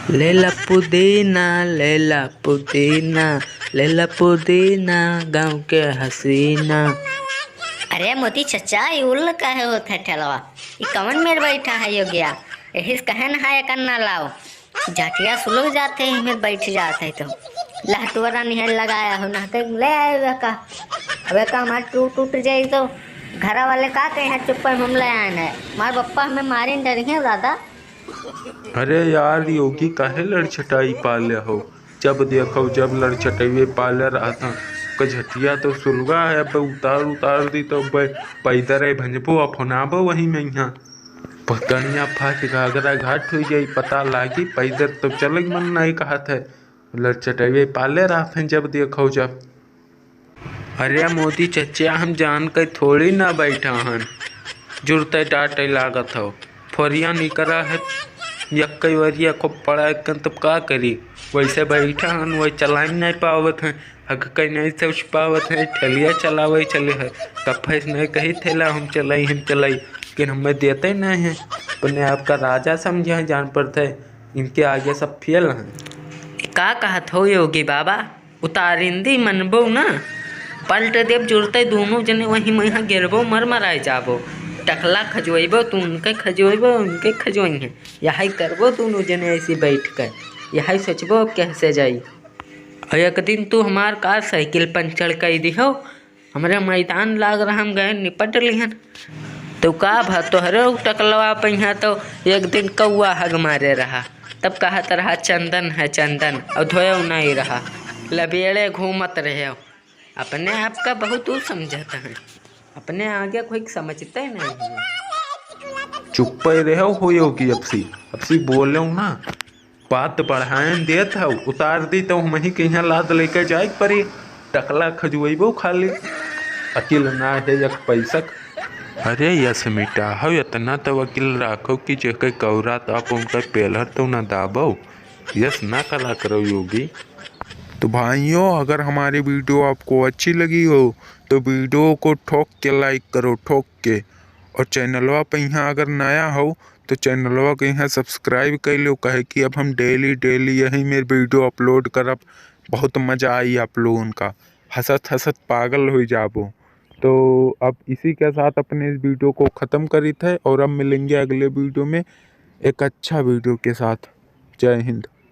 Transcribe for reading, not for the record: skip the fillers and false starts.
लेला पुदीना लेला पुदीना लेला पुदीना गाँव के हसीना। अरे मोती चचा ये उल्ल काहे होता है ठेलवा, ये कवन मेर बैठा है यो गया, यही कहे ना है करना लाओ जाटिया सुलग जाते हैं मेरे बैठ जाते हैं तो लहटुरा निहर लगाया हो ना कहीं ले आए वे का हमारे टूट जाए तो घर वाले का कहे हैं चुप पर हम ले आए हैं मार बप्पा हमें मारे डर है दादा। अरे यार योगी काहे लड़छटाई पाले हो, जब देखो जब लड़छटाई पाले रहता कझटिया तो सुलगा है अब उतार दी तो पैदर भंजबो अफनाबो वही में यहाँ पतनिया फाट घाघरा घाट हो जाई पता लागी पैदर तो चल मन नहीं कहत है लड़छटाई पाले रहते जब देखो जब। अरे मोदी चचा हम जान कर थोड़ी ना बैठा हन जुड़ते टाटे लागत हो फोरिया निकरा है यक्कई वरिया को पड़ा तब का करी वैसे बैठा हन वही चला नहीं पावत हैं अगर कहीं नहीं सोच पावत है ठेलिया चलावे चले है तब फैस नहीं कही थेला हम चलाई लेकिन हमें देते नहीं हैं अपने आपका राजा समझे हैं जान पड़ते इनके आगे सब फेल हैं। का कहत हो योगी बाबा उतारिंदी मनबो ना पलट देव जुड़ते दोनों जने वहीं मैं गिरबो मर मराए जाबो टकला खजवेबो तू उनके खजवेबो उनके खजवेंगे यही करबो दोनों जने ऐसे बैठ कर यही सोचबो कैसे जाई। एक दिन तू हमार कार साइकिल पंचर कर दिहो हमारे मैदान लाग रहा हम गए निपट लिहन तो का भा तोहरे टकलवा पहिया तो एक दिन कौआ हग मारे रहा तब कहत रहा चंदन है चंदन और धोयो नहीं रहा लबेड़े घूमत रहे अपने आप का बहुत तू समझता है अपने आगे कोई समझता ही नहीं है। चुप रहे हो योगी अब सी बोले ना बात बढ़ाए देत हो उतार दी तो वहीं के यहाँ लाद लेकर जाए परी टकला खजुएबो खाली अकिल ना है एक पैसा। अरे यस मिटा हो इतना तो वकील राखो कि जेके कौरा ताप उनका पेलर तो ना दाबो यस ना कला करो योगी। तो भाइयों अगर हमारी वीडियो आपको अच्छी लगी हो तो वीडियो को ठोक के लाइक करो ठोक के और चैनलवा पे यहाँ अगर नया हो तो चैनलवा के यहाँ सब्सक्राइब कर लो कहे कि अब हम डेली यही मेरे वीडियो अपलोड करब बहुत मज़ा आई आप लोगों का हंसत पागल हो जाबो। तो अब इसी के साथ अपने इस वीडियो को ख़त्म करी थे और अब मिलेंगे अगले वीडियो में एक अच्छा वीडियो के साथ। जय हिंद।